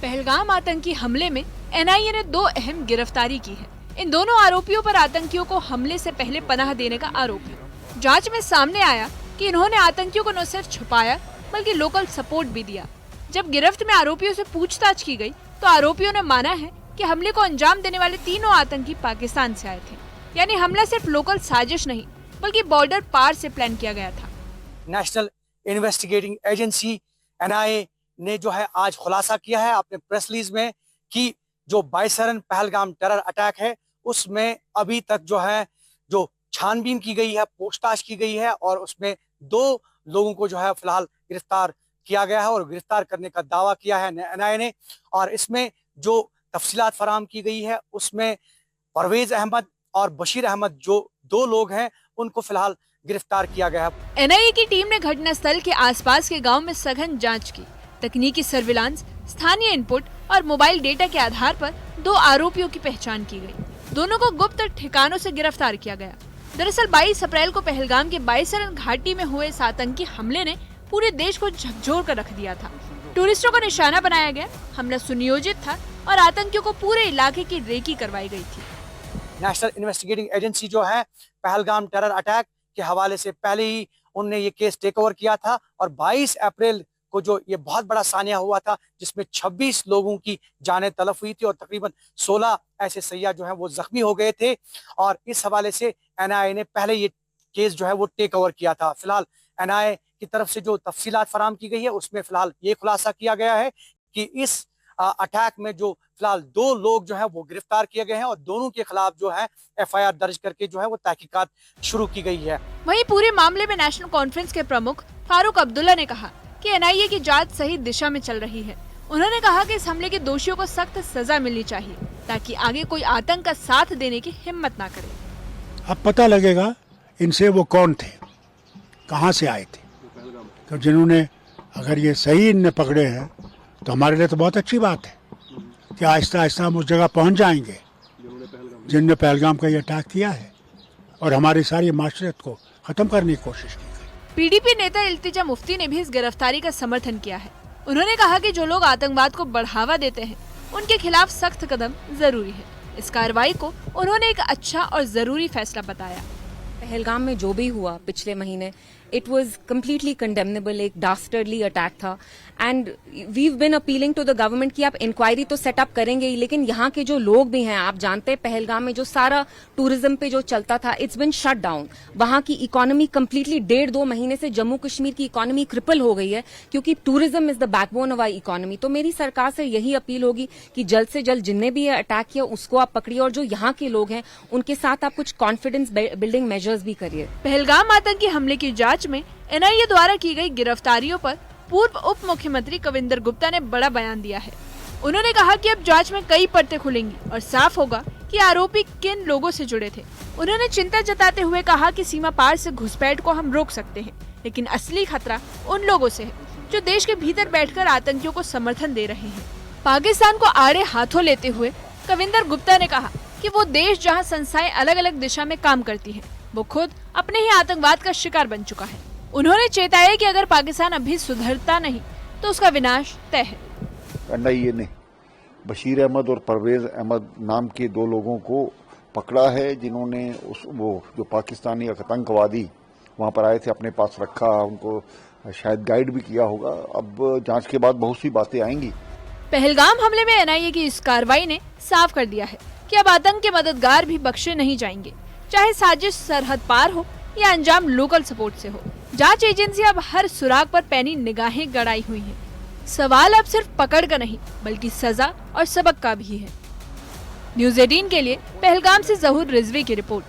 पहलगाम आतंकी हमले में एनआईए ने 2 अहम गिरफ्तारी की है। इन दोनों आरोपियों पर आतंकियों को हमले से पहले पनाह देने का आरोप है। जांच में सामने आया कि इन्होंने आतंकियों को न सिर्फ छुपाया बल्कि लोकल सपोर्ट भी दिया। जब गिरफ्त में आरोपियों से पूछताछ की गई तो आरोपियों ने माना है कि हमले को अंजाम देने वाले तीनों आतंकी पाकिस्तान से आए थे। यानी हमला सिर्फ लोकल साजिश नहीं बल्कि बॉर्डर पार से प्लान किया गया था। नेशनल इन्वेस्टिगेटिंग एजेंसी एनआईए ने जो है आज खुलासा किया है अपने प्रेस रिलीज में कि जो 22 पहलगाम टेरर अटैक है उसमें अभी तक जो छानबीन की गई है, पूछताछ की गई है और उसमें 2 लोगों को जो है फिलहाल गिरफ्तार किया गया है और गिरफ्तार करने का दावा किया है एनआईए ने। और इसमें जो तफसीलात फराहम की गई है उसमें परवेज अहमद और बशीर अहमद जो 2 लोग हैं उनको फिलहाल गिरफ्तार किया गया है। एनआईए की टीम ने घटनास्थल के आसपास के गांव में सघन जांच की। तकनीकी सर्विलांस, स्थानीय इनपुट और मोबाइल डेटा के आधार पर 2 आरोपियों की पहचान की गई। दोनों को गुप्त ठिकानों से गिरफ्तार किया गया। दरअसल 22 अप्रैल को पहलगाम के 22 घाटी में हुए इस आतंकी हमले ने पूरे देश को झकझोर कर रख दिया था। टूरिस्टों को निशाना बनाया गया, हमला सुनियोजित था और आतंकियों को पूरे इलाके की रेकी करवाई गई थी। नेशनल इन्वेस्टिगेटिंग एजेंसी जो है पहलगाम टेरर अटैक के हवाले से पहले ही उनने ये केस टेक ओवर किया था और 22 अप्रैल को जो ये बहुत बड़ा सानिया हुआ था जिसमें 26 लोगों की जानें तलफ हुई थी और तकरीबन 16 ऐसे सैयाह जो हैं वो जख्मी हो गए थे और इस हवाले से एनआईए ने पहले ये केस जो है वो टेक ओवर किया था। फिलहाल एनआईए की तरफ से जो तफसीलात फराहम की गई है उसमें फिलहाल ये खुलासा किया गया है कि इस अटैक में जो फिलहाल 2 लोग जो हैं वो गिरफ्तार किए गए हैं और दोनों के खिलाफ जो है एफआईआर दर्ज करके जो है वो तहकीकात शुरू की गई है। वहीं पूरे मामले में नेशनल कॉन्फ्रेंस के प्रमुख फारूक अब्दुल्ला ने कहा कि एनआईए की जांच सही दिशा में चल रही है। उन्होंने कहा कि इस हमले के दोषियों को सख्त सजा मिलनी चाहिए ताकि आगे कोई आतंक का साथ देने की हिम्मत ना करे। अब पता लगेगा इनसे वो कौन थे, कहां से आए थे। तो जिन्होंने अगर ये सही इनने पकड़े हैं तो हमारे लिए तो बहुत अच्छी बात है कि आहिस्ता आहिस्ता हम उस जगह पहुंच जाएंगे जिनने पहलगाम का ये अटैक किया है और हमारी सारी माशरत को खत्म करने की कोशिश की। पीडीपी नेता इल्तिजा मुफ्ती ने भी इस गिरफ्तारी का समर्थन किया है। उन्होंने कहा कि जो लोग आतंकवाद को बढ़ावा देते हैं उनके खिलाफ सख्त कदम जरूरी है। इस कार्रवाई को उन्होंने एक अच्छा और जरूरी फैसला बताया। पहलगाम में जो भी हुआ पिछले महीने, इट वॉज कम्प्लीटली कंडेमनेबल, एक डास्टर्डली अटैक था and we've been appealing to the government कि आप इंक्वायरी तो सेटअप करेंगे ही, लेकिन यहाँ के जो लोग भी हैं, आप जानते हैं पहलगाम में जो सारा टूरिज्म पे जो चलता था, इट्स बिन शट डाउन। वहाँ की इकोनॉमी कम्प्लीटली 1.5-2 महीने से जम्मू कश्मीर की इकोनॉमी क्रिपल हो गई है क्योंकि tourism is the backbone of our economy. तो मेरी सरकार से यही अपील होगी कि जल्द से जल्द जिनने भी ये अटैक किया उसको आप पकड़िए और जो यहाँ के लोग हैं उनके साथ आप कुछ कॉन्फिडेंस बिल्डिंग मेजर्स भी करिए। पहलगाम आतंकी हमले की जांच में एनआईए द्वारा की गई गिरफ्तारियों पर पूर्व उप मुख्यमंत्री कविंदर गुप्ता ने बड़ा बयान दिया है। उन्होंने कहा कि अब जांच में कई परतें खुलेंगी और साफ होगा कि आरोपी किन लोगों से जुड़े थे। उन्होंने चिंता जताते हुए कहा कि सीमा पार से घुसपैठ को हम रोक सकते हैं, लेकिन असली खतरा उन लोगों से है जो देश के भीतर बैठकर आतंकियों को समर्थन दे रहे हैं। पाकिस्तान को आड़े हाथों लेते हुए कविंदर गुप्ता ने कहा कि वो देश जहाँ संस्थाएं अलग अलग दिशा में काम करती है, वो खुद अपने ही आतंकवाद का शिकार बन चुका है। उन्होंने चेताया कि अगर पाकिस्तान अभी सुधरता नहीं तो उसका विनाश तय है। एनआईए ने बशीर अहमद और परवेज अहमद नाम के 2 लोगों को पकड़ा है जिन्होंने वो जो पाकिस्तानी आतंकवादी वहां पर आए थे अपने पास रखा, उनको शायद गाइड भी किया होगा। अब जांच के बाद बहुत सी बातें आएंगी। पहलगाम हमले में एनआईए की इस कार्रवाई ने साफ कर दिया है कि अब आतंक के मददगार भी बख्शे नहीं जाएंगे, चाहे साजिश सरहद पार हो या अंजाम लोकल सपोर्ट से हो। जांच एजेंसी अब हर सुराग पर पैनी निगाहें गड़ाई हुई हैं। सवाल अब सिर्फ पकड़ का नहीं बल्कि सजा और सबक का भी है। न्यूज़ 18 के लिए पहलगाम से जहूर रिजवी की रिपोर्ट।